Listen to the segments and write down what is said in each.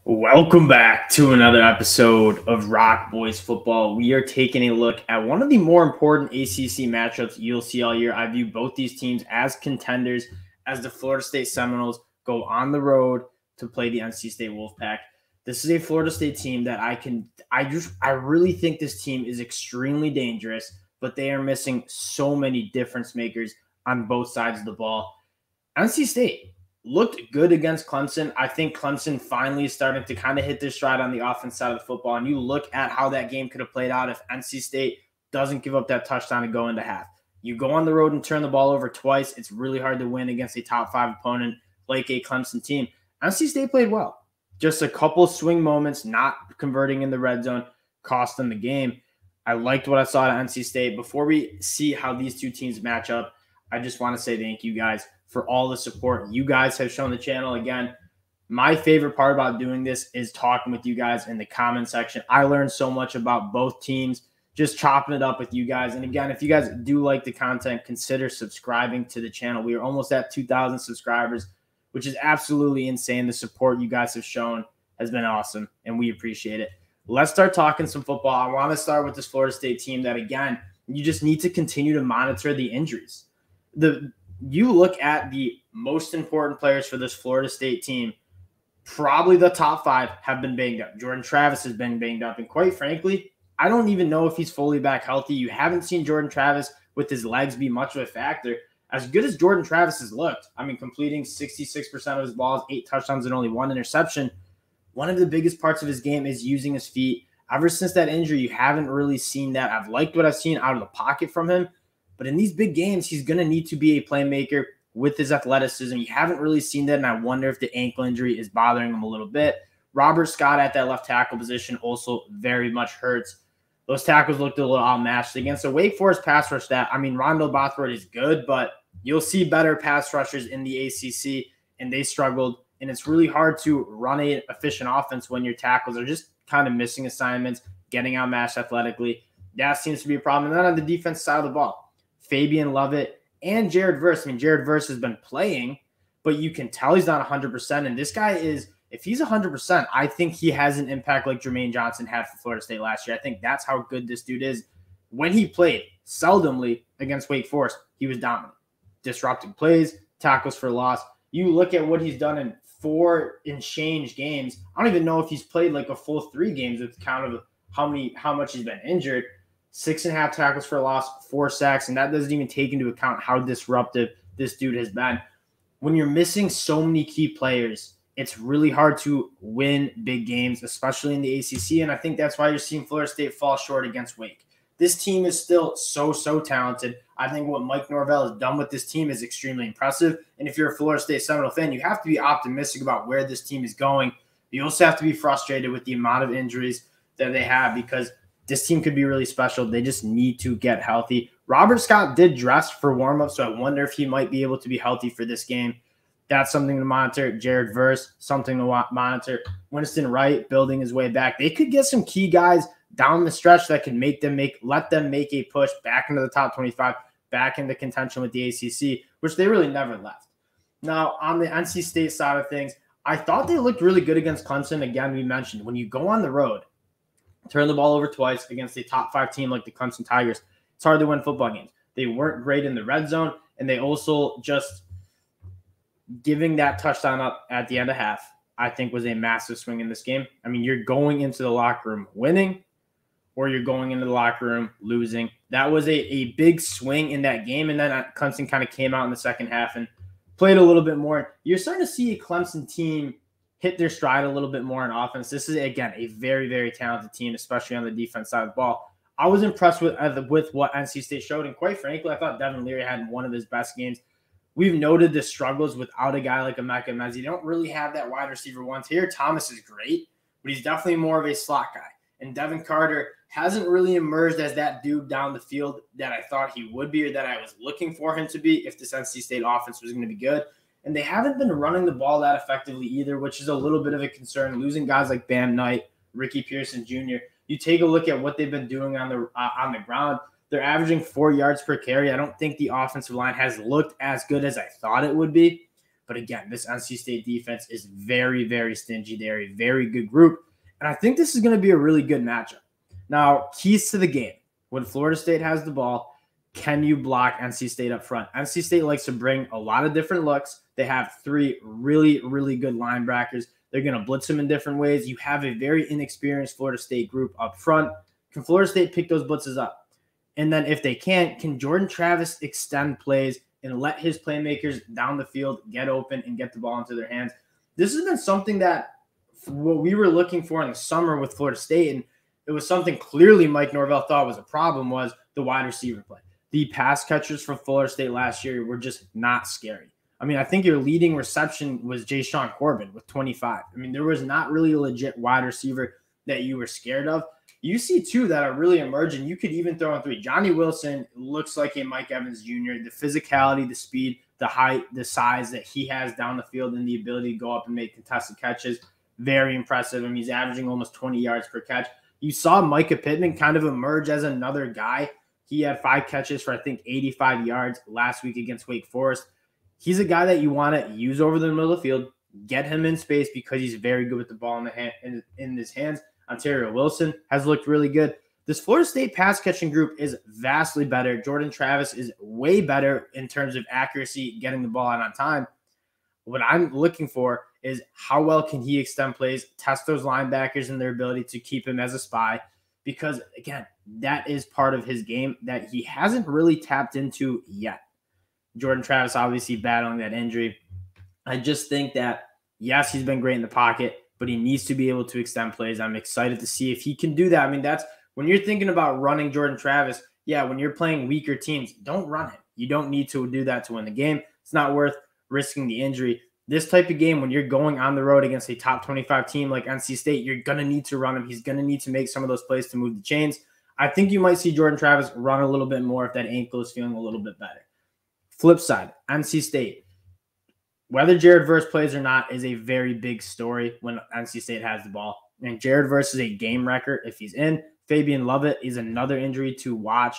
Welcome back to another episode of ROC Boys Football. We are taking a look at one of the more important ACC matchups you'll see all year. I view both these teams as contenders as the Florida State Seminoles go on the road to play the NC State Wolfpack. This is a Florida State team that I really think this team is extremely dangerous, but they are missing so many difference makers on both sides of the ball. NC State looked good against Clemson. I think Clemson finally is starting to kind of hit their stride on the offense side of the football. And you look at how that game could have played out if NC State doesn't give up that touchdown and go into half. You go on the road and turn the ball over twice. It's really hard to win against a top 5 opponent like a Clemson team. NC State played well. Just a couple swing moments, not converting in the red zone, cost them the game. I liked what I saw at NC State. Before we see how these two teams match up, I just want to say thank you guys for all the support you guys have shown the channel. Again, my favorite part about doing this is talking with you guys in the comment section. I learned so much about both teams, just chopping it up with you guys. And again, if you guys do like the content, consider subscribing to the channel. We are almost at 2,000 subscribers, which is absolutely insane. The support you guys have shown has been awesome, and we appreciate it. Let's start talking some football. I want to start with this Florida State team that, again, you just need to continue to monitor the injuries. You look at the most important players for this Florida State team, probably the top 5 have been banged up. Jordan Travis has been banged up. And quite frankly, I don't even know if he's fully back healthy. You haven't seen Jordan Travis with his legs be much of a factor. As good as Jordan Travis has looked, I mean, completing 66% of his balls, 8 touchdowns and only 1 interception. One of the biggest parts of his game is using his feet. Ever since that injury, you haven't really seen that. I've liked what I've seen out of the pocket from him. But in these big games, he's going to need to be a playmaker with his athleticism. You haven't really seen that, and I wonder if the ankle injury is bothering him a little bit. Robert Scott at that left tackle position also very much hurts. Those tackles looked a little outmatched against a Wake Forest pass rush that, I mean, Rondo Bothroyd is good, but you'll see better pass rushers in the ACC, and they struggled. And it's really hard to run an efficient offense when your tackles are just kind of missing assignments, getting outmatched athletically. That seems to be a problem. And then on the defense side of the ball, Fabian Lovett and Jared Verse. I mean, Jared Verse has been playing, but you can tell he's not 100%. And this guy is, if he's 100%, I think he has an impact like Jermaine Johnson had for Florida State last year. I think that's how good this dude is. When he played, seldomly against Wake Forest, he was dominant. Disrupting plays, tackles for loss. You look at what he's done in 4 and change games. I don't even know if he's played like a full 3 games with count of how much he's been injured. 6.5 tackles for a loss, 4 sacks, and that doesn't even take into account how disruptive this dude has been. When you're missing so many key players, it's really hard to win big games, especially in the ACC, and I think that's why you're seeing Florida State fall short against Wake. This team is still so talented. I think what Mike Norvell has done with this team is extremely impressive, and if you're a Florida State Seminole fan, you have to be optimistic about where this team is going. You also have to be frustrated with the amount of injuries that they have because this team could be really special. They just need to get healthy. Robert Scott did dress for warm-up, so I wonder if he might be able to be healthy for this game. That's something to monitor. Jared Verse, something to monitor. Winston Wright building his way back. They could get some key guys down the stretch that could let them make a push back into the top 25, back into contention with the ACC, which they really never left. Now, on the NC State side of things, I thought they looked really good against Clemson. Again, we mentioned when you go on the road, turn the ball over twice against a top 5 team like the Clemson Tigers, it's hard to win football games. They weren't great in the red zone, and they also just giving that touchdown up at the end of half, I think, was a massive swing in this game. I mean, you're going into the locker room winning, or you're going into the locker room losing. That was a big swing in that game, and then Clemson kind of came out in the second half and played a little bit more. You're starting to see a Clemson team hit their stride a little bit more on offense. This is, again, a very talented team, especially on the defense side of the ball. I was impressed with what NC State showed, and quite frankly, I thought Devin Leary had one of his best games. We've noted the struggles without a guy like Emeka Mezzi. You don't really have that wide receiver one. Here, Thomas is great, but he's definitely more of a slot guy. And Devin Carter hasn't really emerged as that dude down the field that I thought he would be or that I was looking for him to be if this NC State offense was going to be good. And they haven't been running the ball that effectively either, which is a little bit of a concern. Losing guys like Bam Knight, Ricky Pearson Jr. You take a look at what they've been doing on the ground. They're averaging 4 yards per carry. I don't think the offensive line has looked as good as I thought it would be. But again, this NC State defense is very, very stingy. They're a very good group. And I think this is going to be a really good matchup. Now, keys to the game. When Florida State has the ball, can you block NC State up front? NC State likes to bring a lot of different looks. They have 3 really, really good linebackers. They're going to blitz them in different ways. You have a very inexperienced Florida State group up front. Can Florida State pick those blitzes up? And then if they can't, can Jordan Travis extend plays and let his playmakers down the field get open and get the ball into their hands? This has been something that what we were looking for in the summer with Florida State, and it was something clearly Mike Norvell thought was a problem, was the wide receiver play. The pass catchers from Florida State last year were just not scary. I mean, I think your leading reception was Jay-Sean Corbin with 25. I mean, there was not really a legit wide receiver that you were scared of. You see 2 that are really emerging. You could even throw in 3. Johnny Wilson looks like a Mike Evans Jr. The physicality, the speed, the height, the size that he has down the field, and the ability to go up and make contested catches, very impressive. I mean, he's averaging almost 20 yards per catch. You saw Micah Pittman kind of emerge as another guy. He had 5 catches for, I think, 85 yards last week against Wake Forest. He's a guy that you want to use over the middle of the field, get him in space because he's very good with the ball in his hands. Ontario Wilson has looked really good. This Florida State pass catching group is vastly better. Jordan Travis is way better in terms of accuracy, getting the ball out on time. What I'm looking for is how well can he extend plays, test those linebackers and their ability to keep him as a spy, because, again, that is part of his game that he hasn't really tapped into yet. Jordan Travis obviously battling that injury. I just think that, yes, he's been great in the pocket, but he needs to be able to extend plays. I'm excited to see if he can do that. I mean, that's when you're thinking about running Jordan Travis, yeah, when you're playing weaker teams, don't run him. You don't need to do that to win the game. It's not worth risking the injury. This type of game, when you're going on the road against a top 25 team like NC State, you're going to need to run him. He's going to need to make some of those plays to move the chains. I think you might see Jordan Travis run a little bit more if that ankle is feeling a little bit better. Flip side, NC State. Whether Jared Verse plays or not is a very big story when NC State has the ball. And Jared Verse is a game wrecker if he's in. Fabian Lovett is another injury to watch.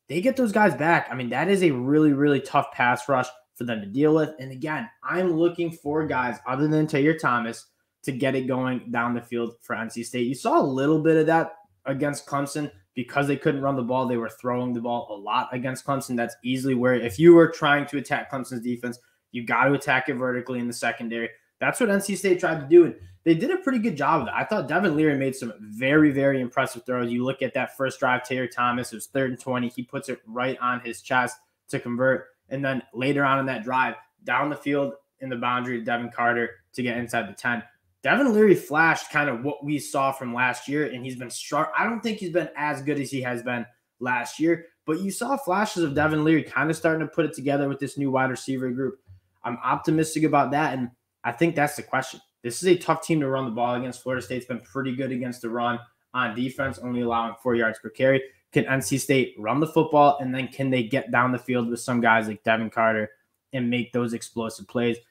They get those guys back. I mean, that is a really, really tough pass rush for them to deal with. And again, I'm looking for guys other than Taylor Thomas to get it going down the field for NC State. You saw a little bit of that against Clemson because they couldn't run the ball. They were throwing the ball a lot against Clemson. That's easily where, if you were trying to attack Clemson's defense, you got to attack it vertically in the secondary. That's what NC State tried to do, and they did a pretty good job of that. I thought Devin Leary made some very, very impressive throws. You look at that first drive, Taylor Thomas, it was 3rd and 20. He puts it right on his chest to convert. And then later on in that drive, down the field in the boundary to Devin Carter to get inside the 10. Devin Leary flashed kind of what we saw from last year, and he's been struck. I don't think he's been as good as he has been last year, but you saw flashes of Devin Leary kind of starting to put it together with this new wide receiver group. I'm optimistic about that, and I think that's the question. This is a tough team to run the ball against. Florida State's been pretty good against the run on defense, only allowing 4 yards per carry. Can NC State run the football, and then can they get down the field with some guys like Devin Carter and make those explosive plays? I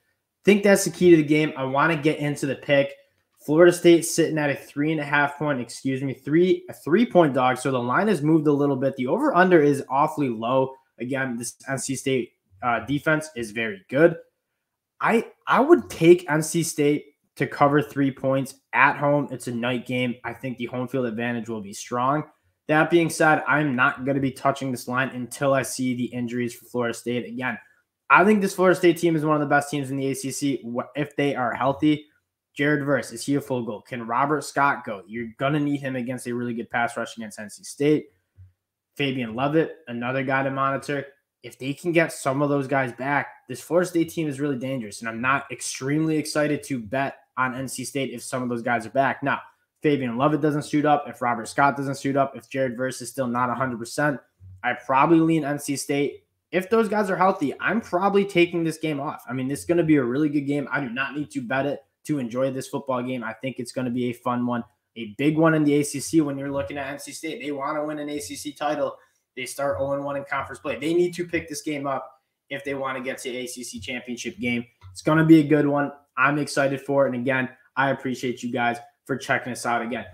think that's the key to the game. I want to get into the pick. Florida State sitting at a 3.5-point dog, so the line has moved a little bit. The over-under is awfully low. Again, this NC State defense is very good. I would take NC State to cover 3 points at home. It's a night game. I think the home field advantage will be strong. That being said, I'm not going to be touching this line until I see the injuries for Florida State. Again, I think this Florida State team is one of the best teams in the ACC if they are healthy. Jared Verse, is he a full goal? Can Robert Scott go? You're going to need him against a really good pass rush against NC State. Fabian Lovett, another guy to monitor. If they can get some of those guys back, this Florida State team is really dangerous, and I'm not extremely excited to bet on NC State if some of those guys are back. Now, Fabian Lovett doesn't suit up, if Robert Scott doesn't suit up, if Jared Verse is still not 100%, I probably lean NC State. If those guys are healthy, I'm probably taking this game off. I mean, this is going to be a really good game. I do not need to bet it to enjoy this football game. I think it's going to be a fun one, a big one in the ACC. When you're looking at NC State, they want to win an ACC title. They start 0-1 in conference play. They need to pick this game up if they want to get to ACC championship game. It's going to be a good one. I'm excited for it. And again, I appreciate you guys for checking us out again.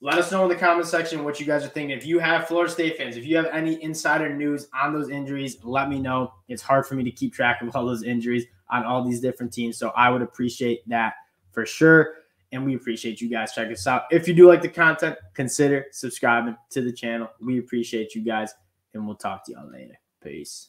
Let us know in the comment section what you guys are thinking. If you have Florida State fans, if you have any insider news on those injuries, let me know. It's hard for me to keep track of all those injuries. on all these different teams. So I would appreciate that for sure. And we appreciate you guys checking us out. If you do like the content, consider subscribing to the channel. We appreciate you guys, and we'll talk to y'all later. Peace.